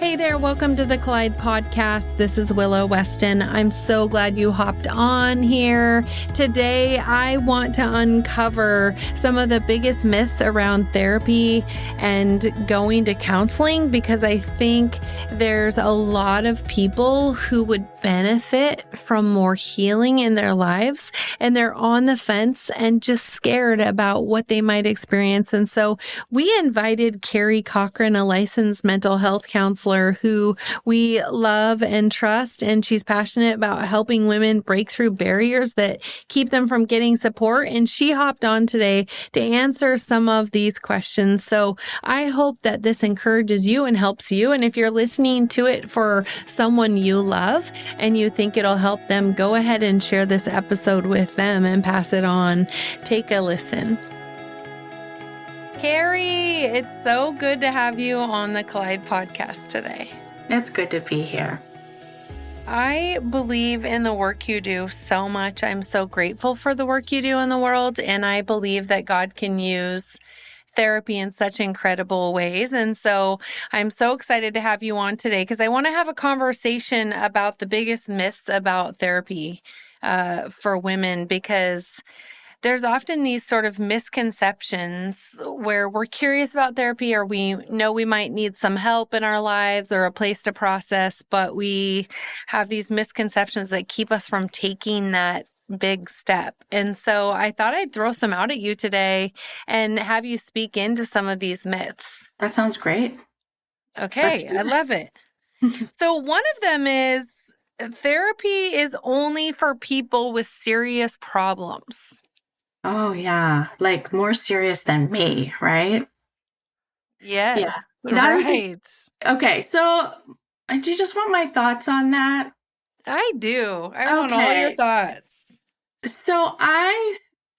Hey there, welcome to the Collide podcast. This is Willow Weston. I'm so glad you hopped on here. Today, I want to uncover some of the biggest myths around therapy and going to counseling because I think there's a lot of people who would benefit from more healing in their lives, and they're on the fence and just scared about what they might experience. And so we invited Carrie Cochran, a licensed mental health counselor who we love and trust, and she's passionate about helping women break through barriers that keep them from getting support. And she hopped on today to answer some of these questions. So I hope that this encourages you and helps you. And if you're listening to it for someone you love and you think it'll help them, go ahead and share this episode with them and pass it on. Take a listen. Carrie, it's so good to have you on the Collide podcast today. It's good to be here. I believe in the work you do so much. I'm so grateful for the work you do in the world, and I believe that God can use therapy in such incredible ways. And so I'm so excited to have you on today because I want to have a conversation about the biggest myths about therapy for women, because there's often these sort of misconceptions where we're curious about therapy, or we know we might need some help in our lives or a place to process, but we have these misconceptions that keep us from taking that big step. And so I thought I'd throw some out at you today and have you speak into some of these myths. That sounds great. Okay, I love it. So one of them is therapy is only for people with serious problems. Oh, yeah. Like more serious than me, right? Yes. Yeah. Right. Okay. So do you just want my thoughts on that? I do. I want all your thoughts. So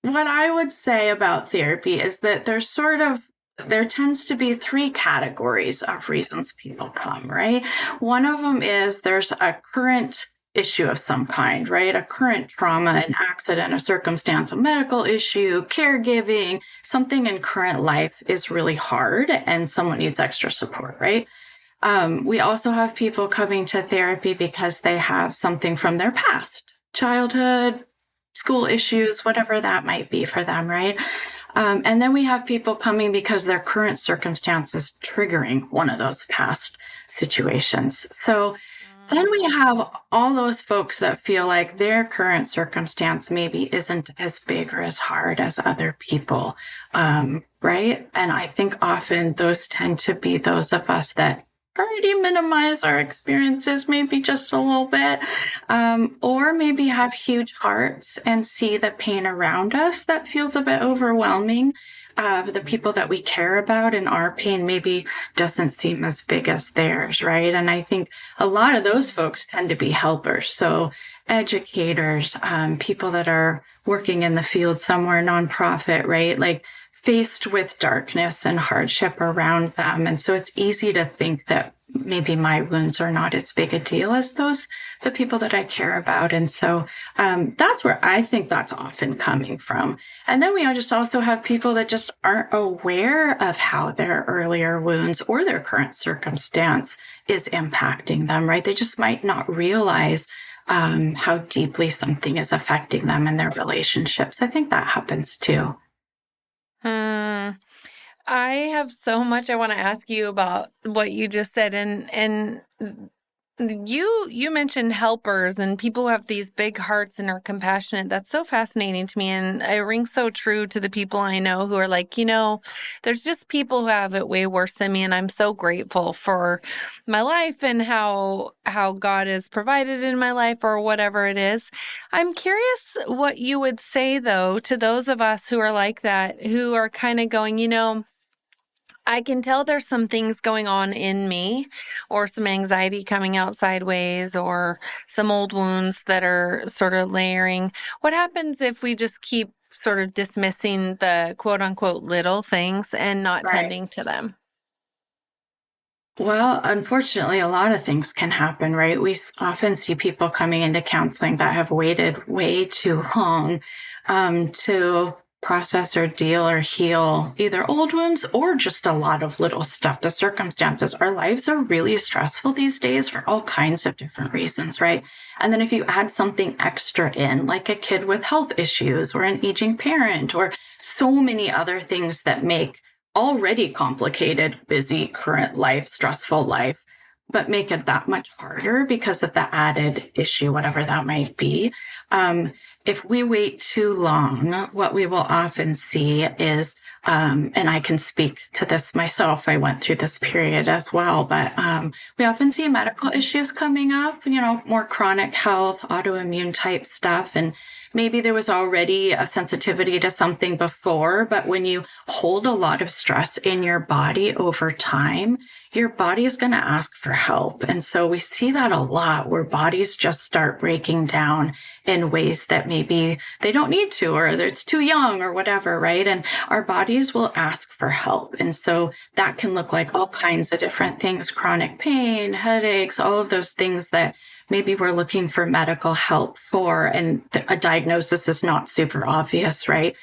what I would say about therapy is that there tends to be three categories of reasons people come, right? One of them is there's a current issue of some kind, right? A current trauma, an accident, a circumstance, a medical issue, caregiving, something in current life is really hard and someone needs extra support, right? We also have people coming to therapy because they have something from their past, childhood, school issues, whatever that might be for them, right? And then we have people coming because their current circumstance is triggering one of those past situations. So then we have all those folks that feel like their current circumstance maybe isn't as big or as hard as other people, right? And I think often those tend to be those of us that already minimize our experiences maybe just a little bit, or maybe have huge hearts and see the pain around us that feels a bit overwhelming. The people that we care about, and our pain maybe doesn't seem as big as theirs, right? And I think a lot of those folks tend to be helpers. So educators, people that are working in the field somewhere, nonprofit, right? Like faced with darkness and hardship around them. And so it's easy to think that maybe my wounds are not as big a deal as the people that I care about. And so that's where I think that's often coming from. And then we just also have people that just aren't aware of how their earlier wounds or their current circumstance is impacting them, right? They just might not realize how deeply something is affecting them and their relationships. I think that happens too. I have so much I want to ask you about what you just said, and you mentioned helpers and people who have these big hearts and are compassionate. That's so fascinating to me, and it rings so true to the people I know who are like, there's just people who have it way worse than me, and I'm so grateful for my life and how God has provided in my life or whatever it is. I'm curious what you would say, though, to those of us who are like that, who are kind of going, I can tell there's some things going on in me, or some anxiety coming out sideways, or some old wounds that are sort of layering. What happens if we just keep sort of dismissing the quote unquote little things and not tending to them? Well, unfortunately, a lot of things can happen, right? We often see people coming into counseling that have waited way too long to process or deal or heal either old wounds or just a lot of little stuff. The circumstances, our lives are really stressful these days for all kinds of different reasons, right? And then if you add something extra in, like a kid with health issues or an aging parent or so many other things that make already complicated, busy, current life, stressful life, but make it that much harder because of the added issue, whatever that might be. If we wait too long, what we will often see is, and I can speak to this myself, I went through this period as well, but we often see medical issues coming up, more chronic health, autoimmune type stuff. And maybe there was already a sensitivity to something before, but when you hold a lot of stress in your body over time, your body is going to ask for help. And so we see that a lot where bodies just start breaking down in ways that maybe they don't need to, or it's too young or whatever, right? And our bodies will ask for help. And so that can look like all kinds of different things, chronic pain, headaches, all of those things that maybe we're looking for medical help for, and a diagnosis is not super obvious, right?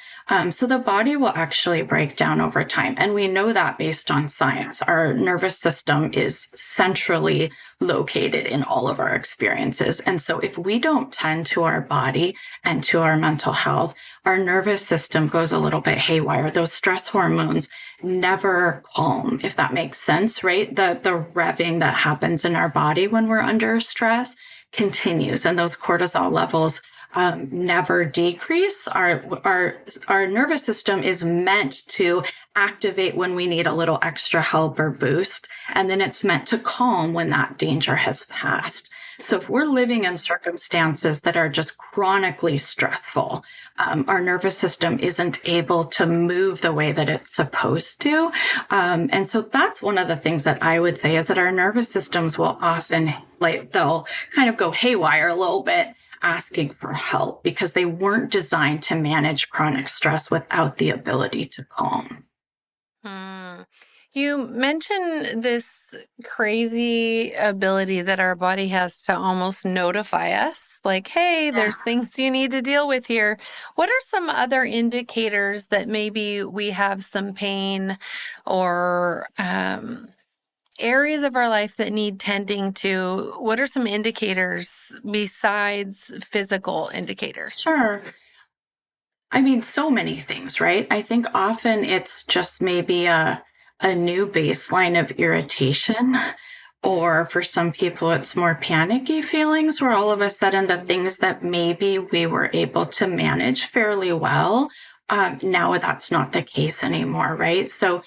So the body will actually break down over time. And we know that based on science. Our nervous system is centrally located in all of our experiences. And so if we don't tend to our body and to our mental health, our nervous system goes a little bit haywire. Those stress hormones never calm, if that makes sense, right? The revving that happens in our body when we're under stress continues, and those cortisol levels never decrease. Our nervous system is meant to activate when we need a little extra help or boost, and then it's meant to calm when that danger has passed. So if we're living in circumstances that are just chronically stressful, our nervous system isn't able to move the way that it's supposed to. And so that's one of the things that I would say is that our nervous systems will often, they'll kind of go haywire a little bit, asking for help because they weren't designed to manage chronic stress without the ability to calm. You mentioned this crazy ability that our body has to almost notify us, like, hey, there's things you need to deal with here. What are some other indicators that maybe we have some pain or areas of our life that need tending to? What are some indicators besides physical indicators? Sure. I mean, so many things, right? I think often it's just maybe a new baseline of irritation, or for some people, it's more panicky feelings where all of a sudden the things that maybe we were able to manage fairly well, now that's not the case anymore, right? So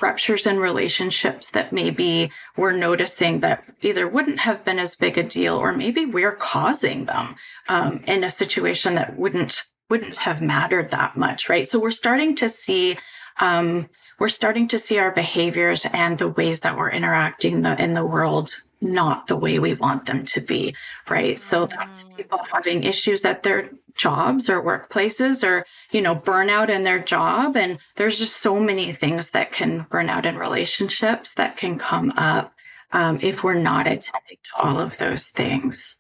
ruptures in relationships that maybe we're noticing that either wouldn't have been as big a deal, or maybe we're causing them in a situation that wouldn't have mattered that much, right? So we're starting to see our behaviors and the ways that we're interacting in the world not the way we want them to be, right? So that's people having issues at their jobs or workplaces, or, burnout in their job. And there's just so many things that can burn out in relationships that can come up if we're not attending to all of those things.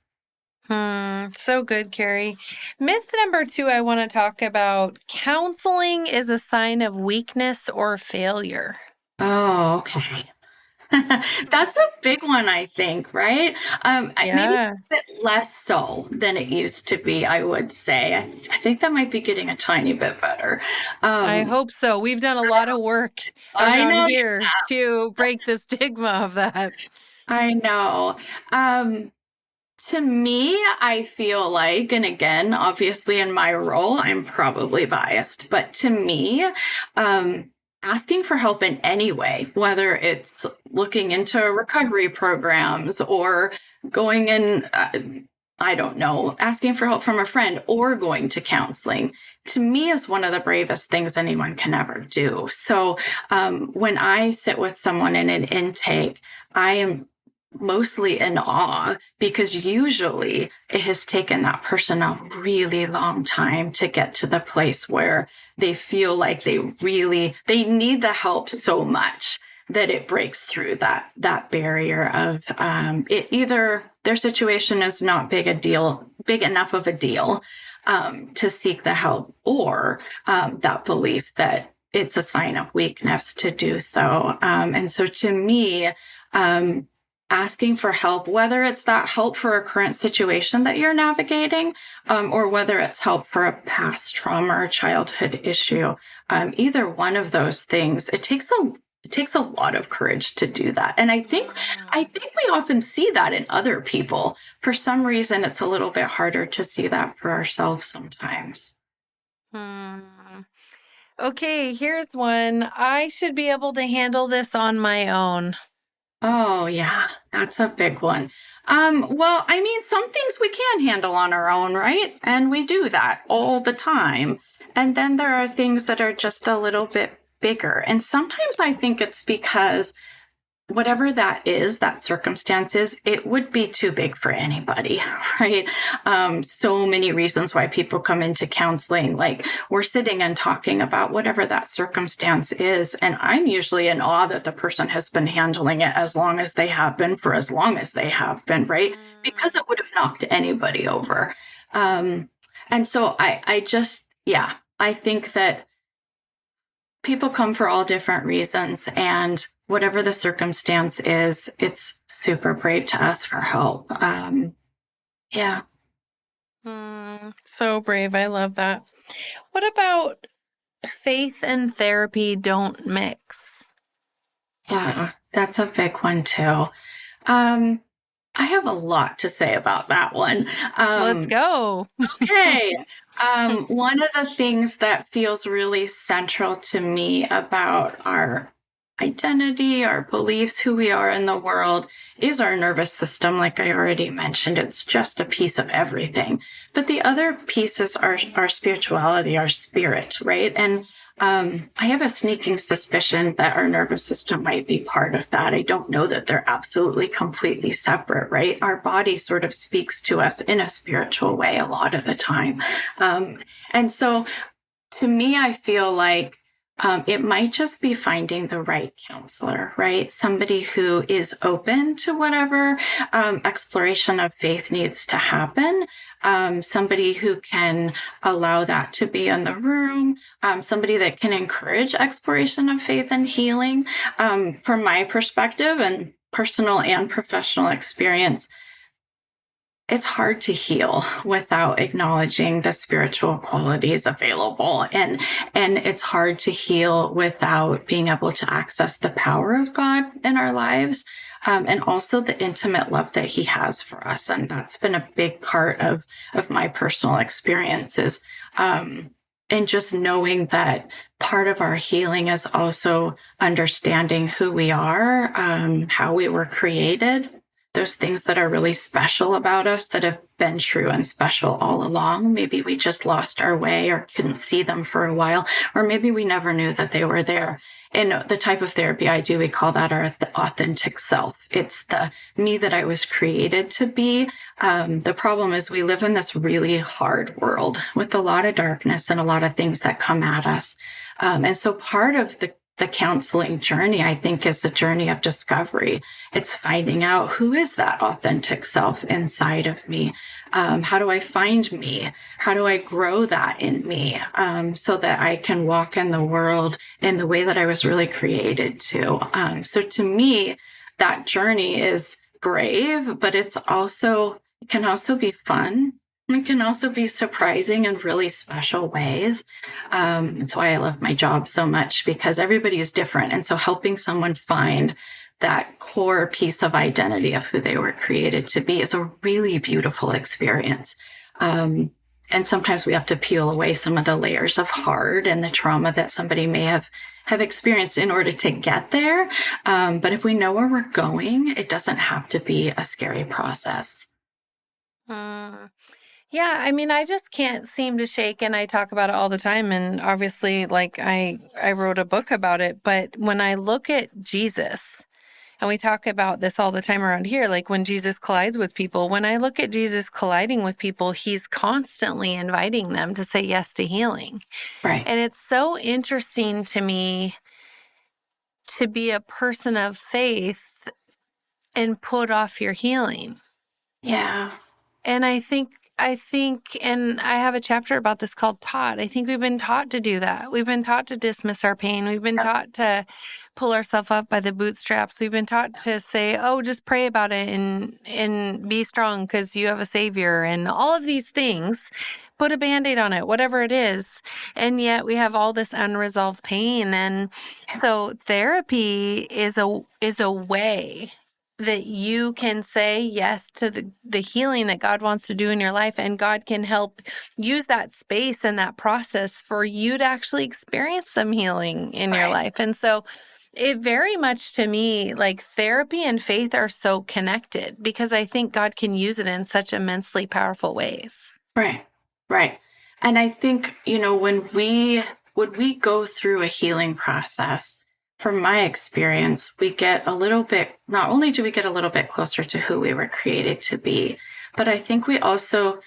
So good, Carrie. Myth number 2, I want to talk about: counseling is a sign of weakness or failure. Oh, okay. That's a big one, I think, right? Maybe a bit less so than it used to be, I would say. I think that might be getting a tiny bit better. I hope so. We've done a lot of work around here to break the stigma of that. I know. To me, I feel like, and again, obviously in my role, I'm probably biased, but to me, asking for help in any way, whether it's looking into recovery programs or going in, I don't know, asking for help from a friend or going to counseling, to me is one of the bravest things anyone can ever do. So when I sit with someone in an intake, I am mostly in awe, because usually it has taken that person a really long time to get to the place where they feel like they need the help so much that it breaks through that barrier of it. Either their situation is not big a deal big enough of a deal to seek the help, or that belief that it's a sign of weakness to do so. And so to me, asking for help, whether it's that help for a current situation that you're navigating, or whether it's help for a past trauma or childhood issue, either one of those things, it takes a lot of courage to do that. And I think we often see that in other people. For some reason, it's a little bit harder to see that for ourselves sometimes. Okay, here's one. I should be able to handle this on my own. Oh, yeah, that's a big one. Well, I mean, some things we can handle on our own, right? And we do that all the time. And then there are things that are just a little bit bigger. And sometimes I think it's because whatever that is, that circumstance is, it would be too big for anybody, right? So many reasons why people come into counseling, like we're sitting and talking about whatever that circumstance is. And I'm usually in awe that the person has been handling it as long as they have been for as long as they have been, right? Because it would have knocked anybody over. And so I think that people come for all different reasons, and whatever the circumstance is, it's super brave to ask for help. So brave. I love that. What about faith and therapy don't mix? Yeah, that's a big one too. I have a lot to say about that one. Let's go. Okay. One of the things that feels really central to me about our identity, our beliefs, who we are in the world, is our nervous system. Like I already mentioned, it's just a piece of everything. But the other pieces are our spirituality, our spirit, right? And I have a sneaking suspicion that our nervous system might be part of that. I don't know that they're absolutely completely separate, right? Our body sort of speaks to us in a spiritual way a lot of the time. And so to me, I feel like it might just be finding the right counselor, right? Somebody who is open to whatever exploration of faith needs to happen. Somebody who can allow that to be in the room. Somebody that can encourage exploration of faith and healing. From my perspective and personal and professional experience, it's hard to heal without acknowledging the spiritual qualities available. And it's hard to heal without being able to access the power of God in our lives. And also the intimate love that he has for us. And that's been a big part of my personal experiences. And just knowing that part of our healing is also understanding who we are, how we were created. There's things that are really special about us that have been true and special all along. Maybe we just lost our way or couldn't see them for a while, or maybe we never knew that they were there. In the type of therapy I do, we call that our authentic self. It's the me that I was created to be. The problem is we live in this really hard world with a lot of darkness and a lot of things that come at us. And so part of the counseling journey, I think, is a journey of discovery. It's finding out who is that authentic self inside of me. How do I find me? How do I grow that in me so that I can walk in the world in the way that I was really created to? So to me, that journey is brave, but it can also be fun. It can also be surprising in really special ways. That's why I love my job so much, because everybody is different. And so helping someone find that core piece of identity of who they were created to be is a really beautiful experience. And sometimes we have to peel away some of the layers of hard and the trauma that somebody may have experienced in order to get there. But if we know where we're going, it doesn't have to be a scary process. Yeah, I mean, I just can't seem to shake, and I talk about it all the time. And obviously, like I wrote a book about it. But when I look at Jesus, and we talk about this all the time around here, like when Jesus collides with people, when I look at Jesus colliding with people, he's constantly inviting them to say yes to healing. Right. And it's so interesting to me to be a person of faith and put off your healing. Yeah. And I think I think, and I have a chapter about this called taught. I think we've been taught to do that. We've been taught to dismiss our pain. We've been taught to pull ourselves up by the bootstraps. We've been taught to say, oh, just pray about it and be strong because you have a savior and all of these things. Put a Band-Aid on it, whatever it is. And yet we have all this unresolved pain. And so therapy is a way that you can say yes to the healing that God wants to do in your life, and God can help use that space and that process for you to actually experience some healing in your life. And so it very much, to me, like therapy and faith are so connected because I think God can use it in such immensely powerful ways. Right. And I think, when we go through a healing process, from my experience, we get not only do we get a little bit closer to who we were created to be, but I think we also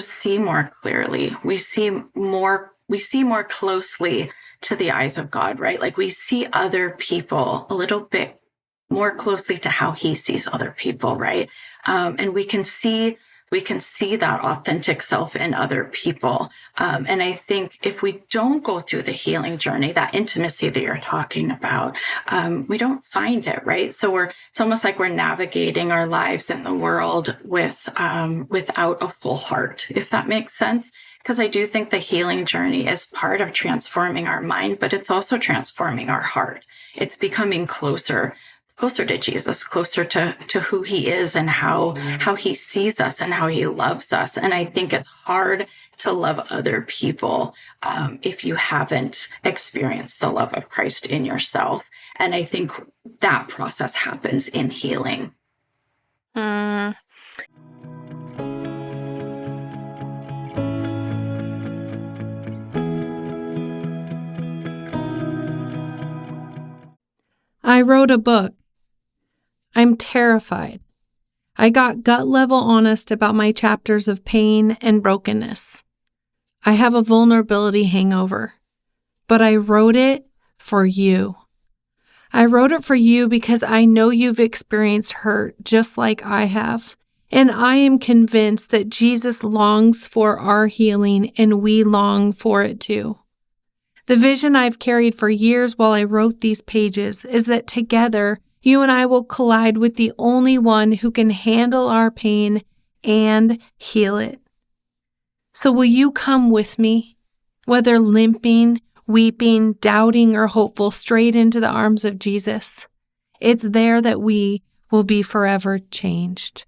see more clearly. We see more closely to the eyes of God, right? Like we see other people a little bit more closely to how he sees other people, right? And we can see that authentic self in other people. And I think if we don't go through the healing journey, that intimacy that you're talking about, we don't find it, right? So it's almost like we're navigating our lives in the world without a full heart, if that makes sense. Because I do think the healing journey is part of transforming our mind, but it's also transforming our heart. It's becoming closer to Jesus, closer to who he is and how he sees us and how he loves us. And I think it's hard to love other people if you haven't experienced the love of Christ in yourself. And I think that process happens in healing. I wrote a book. I'm terrified. I got gut level honest about my chapters of pain and brokenness. I have a vulnerability hangover, but I wrote it for you. I wrote it for you because I know you've experienced hurt just like I have, and I am convinced that Jesus longs for our healing and we long for it too. The vision I've carried for years while I wrote these pages is that together, you and I will collide with the only one who can handle our pain and heal it. So will you come with me, whether limping, weeping, doubting, or hopeful, straight into the arms of Jesus? It's there that we will be forever changed.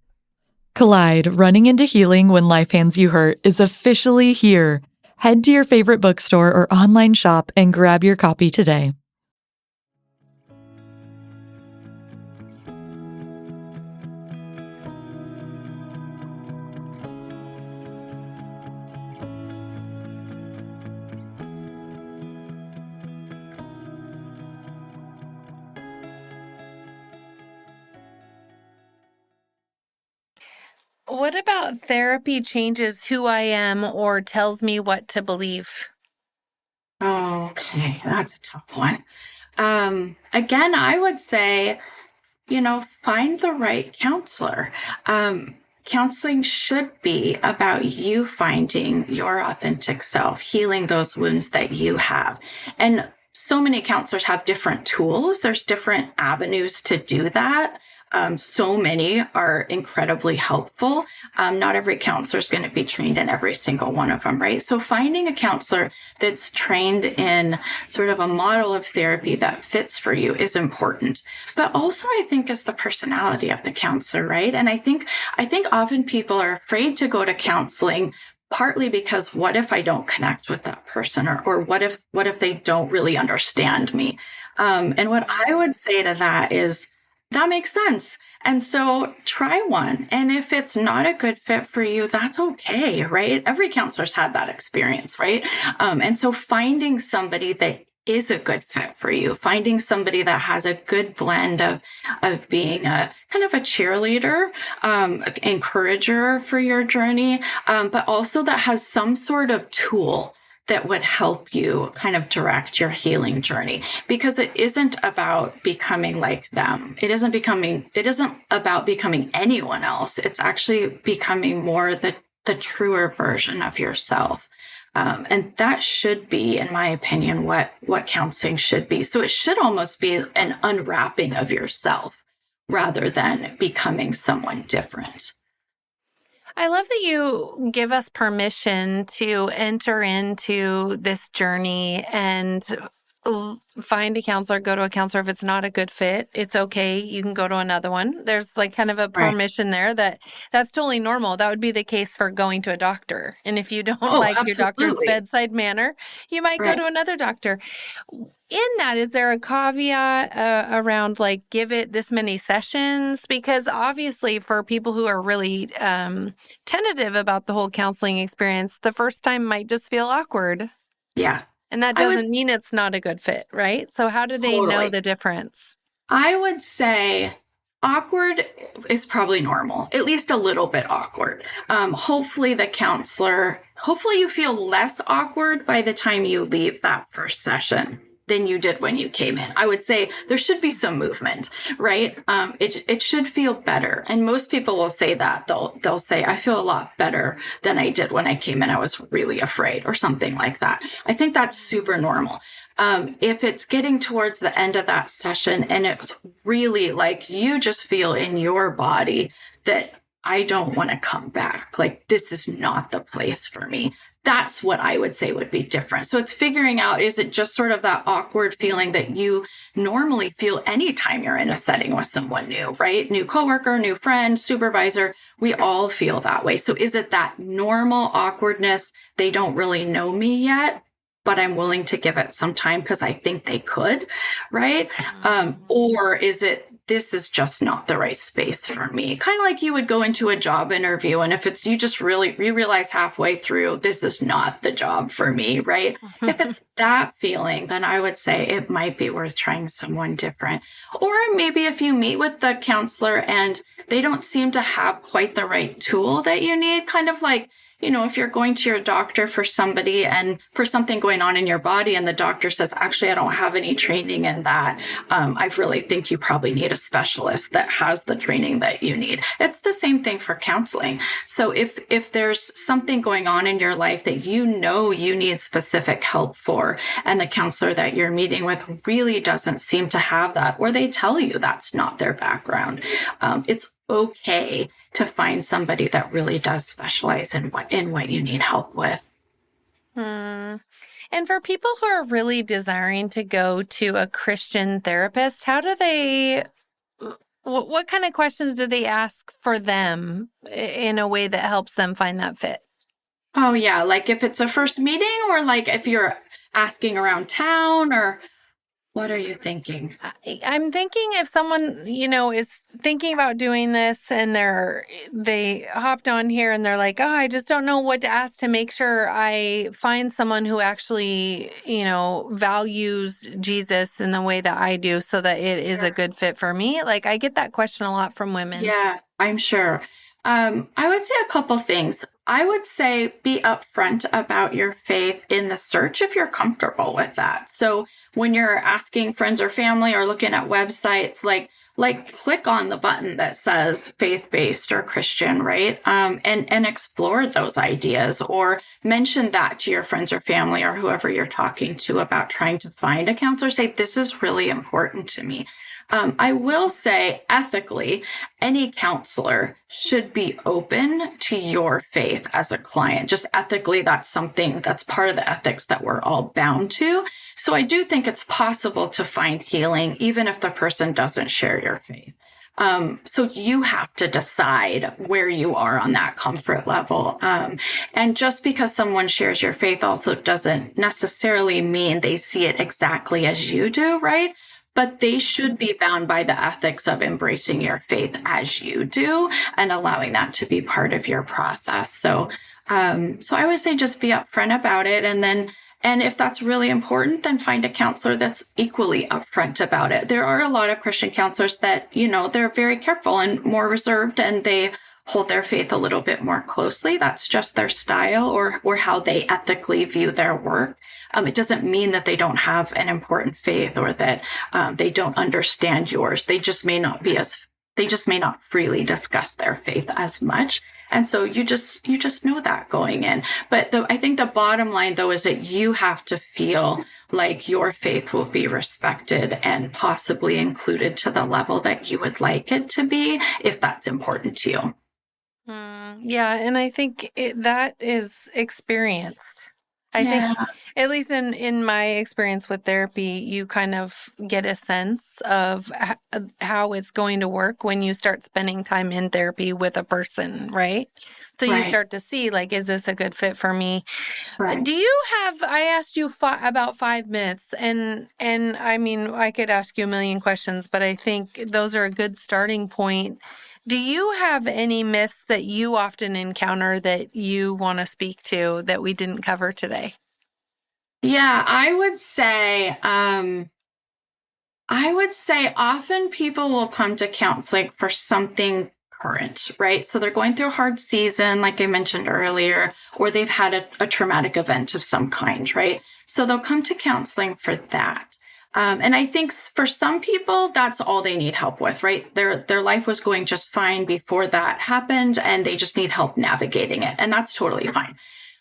Collide, Running into Healing When Life Hands You Hurt is officially here. Head to your favorite bookstore or online shop and grab your copy today. What about therapy changes who I am or tells me what to believe? Okay, that's a tough one. Again, I would say, find the right counselor. Counseling should be about you finding your authentic self, healing those wounds that you have. And so many counselors have different tools. There's different avenues to do that. So many are incredibly helpful. Not every counselor is going to be trained in every single one of them, right? So finding a counselor that's trained in sort of a model of therapy that fits for you is important. But also, I think, is the personality of the counselor, right? And I think often people are afraid to go to counseling, partly because what if I don't connect with that person, or what if they don't really understand me? And what I would say to that is, that makes sense. And so try one. And if it's not a good fit for you, that's okay, right? Every counselor's had that experience, right? And so finding somebody that is a good fit for you, finding somebody that has a good blend of being a kind of a cheerleader, encourager for your journey, but also that has some sort of tool that would help you kind of direct your healing journey, because it isn't about becoming like them. It isn't about becoming anyone else. It's actually becoming more the truer version of yourself. And that should be, in my opinion, what counseling should be. So it should almost be an unwrapping of yourself rather than becoming someone different. I love that you give us permission to enter into this journey and find a counselor, go to a counselor. If it's not a good fit, it's okay. You can go to another one. There's like kind of a permission there that's totally normal. That would be the case for going to a doctor. And if you don't like your doctor's bedside manner, you might go to another doctor. In that, is there a caveat around like give it this many sessions? Because obviously for people who are really tentative about the whole counseling experience, the first time might just feel awkward. Yeah. And that doesn't mean it's not a good fit, right? So how do they know the difference? I would say awkward is probably normal, at least a little bit awkward. Hopefully you feel less awkward by the time you leave that first session than you did when you came in. I would say there should be some movement, right? It should feel better. And most people will say that. They'll say, I feel a lot better than I did when I came in. I was really afraid, or something like that. I think that's super normal. If it's getting towards the end of that session and it's really like you just feel in your body that I don't want to come back, like this is not the place for me, that's what I would say would be different. So it's figuring out, is it just sort of that awkward feeling that you normally feel anytime you're in a setting with someone new, right? New coworker, new friend, supervisor, we all feel that way. So is it that normal awkwardness? They don't really know me yet, but I'm willing to give it some time because I think they could, right? Or is it, this is just not the right space for me? Kind of like you would go into a job interview, and if it's, you realize halfway through, this is not the job for me, right? If it's that feeling, then I would say it might be worth trying someone different. Or maybe if you meet with the counselor and they don't seem to have quite the right tool that you need, kind of like, you know, if you're going to your doctor for somebody and for something going on in your body and the doctor says, actually, I don't have any training in that. I really think you probably need a specialist that has the training that you need. It's the same thing for counseling. So if there's something going on in your life that you know you need specific help for, and the counselor that you're meeting with really doesn't seem to have that, or they tell you that's not their background, it's okay to find somebody that really does specialize in what you need help with. And for people who are really desiring to go to a Christian therapist, how do they, what kind of questions do they ask for them in a way that helps them find that fit? Oh yeah, like if it's a first meeting, or like if you're asking around town, or what are you thinking? I'm thinking if someone, you know, is thinking about doing this and they hopped on here and they're like, oh, I just don't know what to ask to make sure I find someone who actually, you know, values Jesus in the way that I do so that it is a good fit for me. Like I get that question a lot from women. Yeah, I'm sure. I would say a couple things. I would say be upfront about your faith in the search if you're comfortable with that. So when you're asking friends or family or looking at websites, like click on the button that says faith-based or Christian, right? And explore those ideas, or mention that to your friends or family or whoever you're talking to about trying to find a counselor. Say, this is really important to me. I will say ethically, any counselor should be open to your faith as a client. Just ethically, that's something that's part of the ethics that we're all bound to. So I do think it's possible to find healing even if the person doesn't share your faith. So you have to decide where you are on that comfort level. And just because someone shares your faith also doesn't necessarily mean they see it exactly as you do, right? But they should be bound by the ethics of embracing your faith as you do and allowing that to be part of your process. So I would say just be upfront about it. And if that's really important, then find a counselor that's equally upfront about it. There are a lot of Christian counselors that, you know, they're very careful and more reserved, and they hold their faith a little bit more closely. That's just their style or how they ethically view their work. It doesn't mean that they don't have an important faith or that they don't understand yours. They just may not freely discuss their faith as much. And so you just know that going in. But I think the bottom line, though, is that you have to feel like your faith will be respected and possibly included to the level that you would like it to be, if that's important to you. Yeah, and I think that is experienced. I think, at least in my experience with therapy, you kind of get a sense of how it's going to work when you start spending time in therapy with a person, right? So you start to see, like, is this a good fit for me? Right. Do you have, I asked you about 5 myths, and I mean, I could ask you a million questions, but I think those are a good starting point. Do you have any myths that you often encounter that you want to speak to that we didn't cover today? Yeah, I would say often people will come to counseling for something current, right? So they're going through a hard season, like I mentioned earlier, or they've had a traumatic event of some kind, right? So they'll come to counseling for that. And I think for some people, that's all they need help with, right? Their life was going just fine before that happened, and they just need help navigating it. And that's totally fine.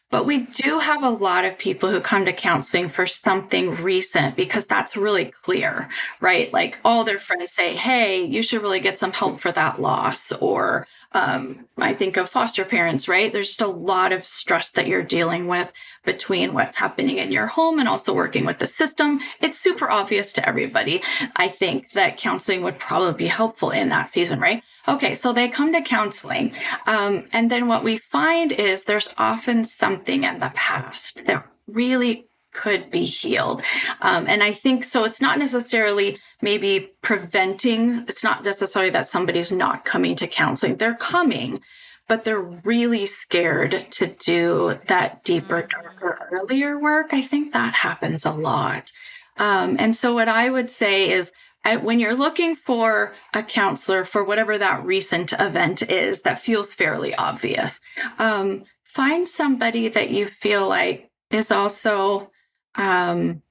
But we do have a lot of people who come to counseling for something recent because that's really clear, right? Like all their friends say, hey, you should really get some help for that loss. Or I think of foster parents, right? There's just a lot of stress that you're dealing with between what's happening in your home and also working with the system. It's super obvious to everybody. I think that counseling would probably be helpful in that season, right? Okay, so they come to counseling. And then what we find is there's often something in the past that really could be healed. And I think so it's not necessarily maybe preventing, it's not necessarily that somebody's not coming to counseling. They're coming, but they're really scared to do that deeper, darker, earlier work. I think that happens a lot. And so what I would say is, when you're looking for a counselor for whatever that recent event is that feels fairly obvious, find somebody that you feel like is also in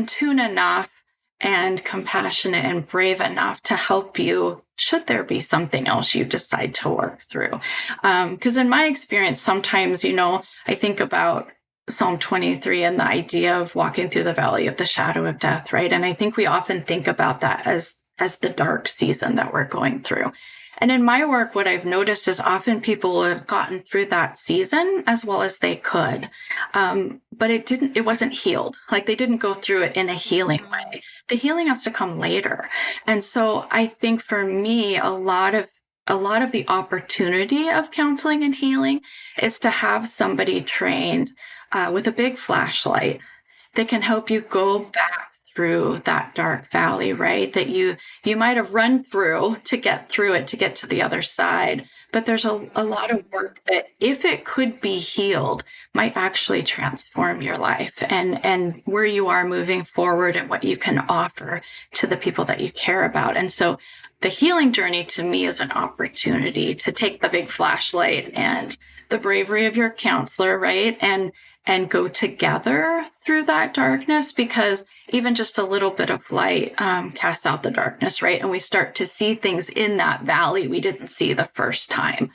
tune enough and compassionate and brave enough to help you should there be something else you decide to work through. Because in my experience, sometimes, I think about Psalm 23 and the idea of walking through the valley of the shadow of death, right? And I think we often think about that as the dark season that we're going through. And in my work, what I've noticed is often people have gotten through that season as well as they could. But it wasn't healed. Like they didn't go through it in a healing way. The healing has to come later. And so I think for me, a lot of the opportunity of counseling and healing is to have somebody trained with a big flashlight that can help you go back through that dark valley, right? That you might have run through to get through it, to get to the other side. But there's a lot of work that, if it could be healed, might actually transform your life and where you are moving forward and what you can offer to the people that you care about. And so the healing journey to me is an opportunity to take the big flashlight and the bravery of your counselor, right? And go together through that darkness, because even just a little bit of light casts out the darkness, right? And we start to see things in that valley we didn't see the first time.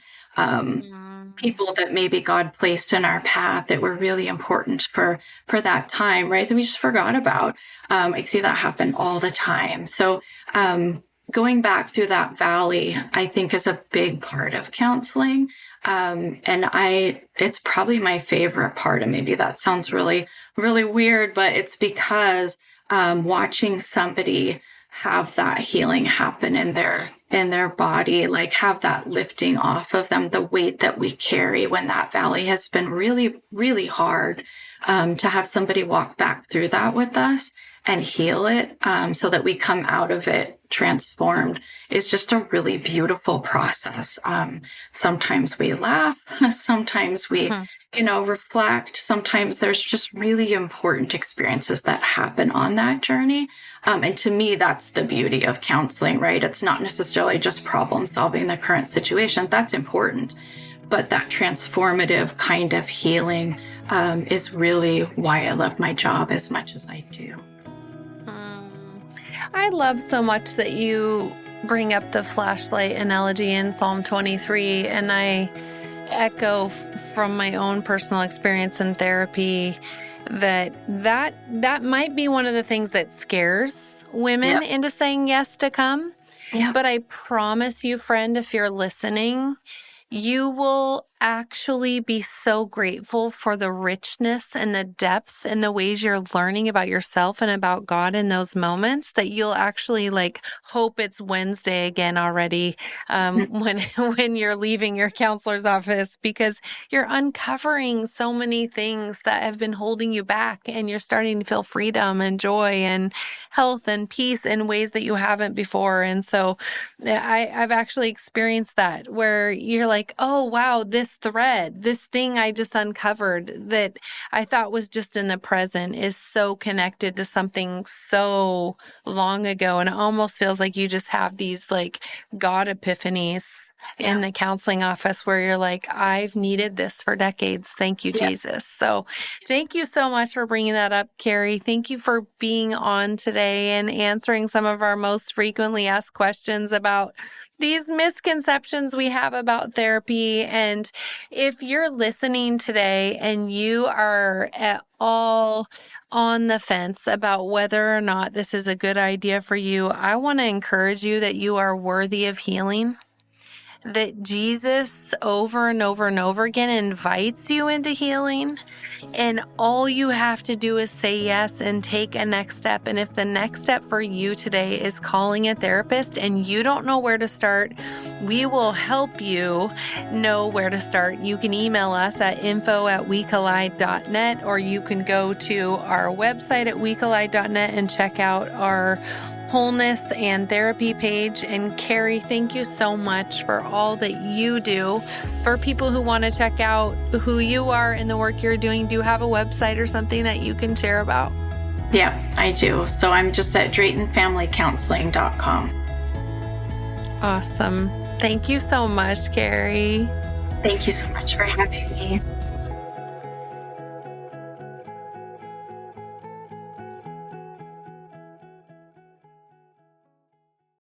People that maybe God placed in our path that were really important for that time, right? That we just forgot about. I see that happen all the time. So going back through that valley, I think, is a big part of counseling. And it's probably my favorite part. And maybe that sounds really, really weird, but it's because, watching somebody have that healing happen in their body, like have that lifting off of them, the weight that we carry when that valley has been really, really hard, to have somebody walk back through that with us and heal it, so that we come out of it transformed is just a really beautiful process. Sometimes we laugh, sometimes we, reflect. Sometimes there's just really important experiences that happen on that journey. And to me, that's the beauty of counseling, right? It's not necessarily just problem solving the current situation. That's important. But that transformative kind of healing is really why I love my job as much as I do. I love so much that you bring up the flashlight analogy in Psalm 23, and I echo from my own personal experience in therapy that might be one of the things that scares women into saying yes to come. Yeah. But I promise you, friend, if you're listening, you will actually be so grateful for the richness and the depth and the ways you're learning about yourself and about God in those moments that you'll actually hope it's Wednesday again already when you're leaving your counselor's office, because you're uncovering so many things that have been holding you back, and you're starting to feel freedom and joy and health and peace in ways that you haven't before. And so I've actually experienced that, where you're like, oh, wow, this thread, this thing I just uncovered that I thought was just in the present is so connected to something so long ago. And it almost feels like you just have these God epiphanies in the counseling office where you're like, I've needed this for decades. Thank you, Jesus. So thank you so much for bringing that up, Carrie. Thank you for being on today and answering some of our most frequently asked questions about these misconceptions we have about therapy. And if you're listening today and you are at all on the fence about whether or not this is a good idea for you, I want to encourage you that you are worthy of healing. That Jesus over and over and over again invites you into healing, and all you have to do is say yes and take a next step. And if the next step for you today is calling a therapist and you don't know where to start, we will help you know where to start. You can email us at info@wecollide.net, or you can go to our website at wecollide.net and check out our wholeness and therapy page. And Carrie, thank you so much for all that you do. For people who want to check out who you are and the work you're doing, do you have a website or something that you can share about? Yeah, I do. So I'm just at DraytonFamilyCounseling.com. Awesome. Thank you so much, Carrie. Thank you so much for having me.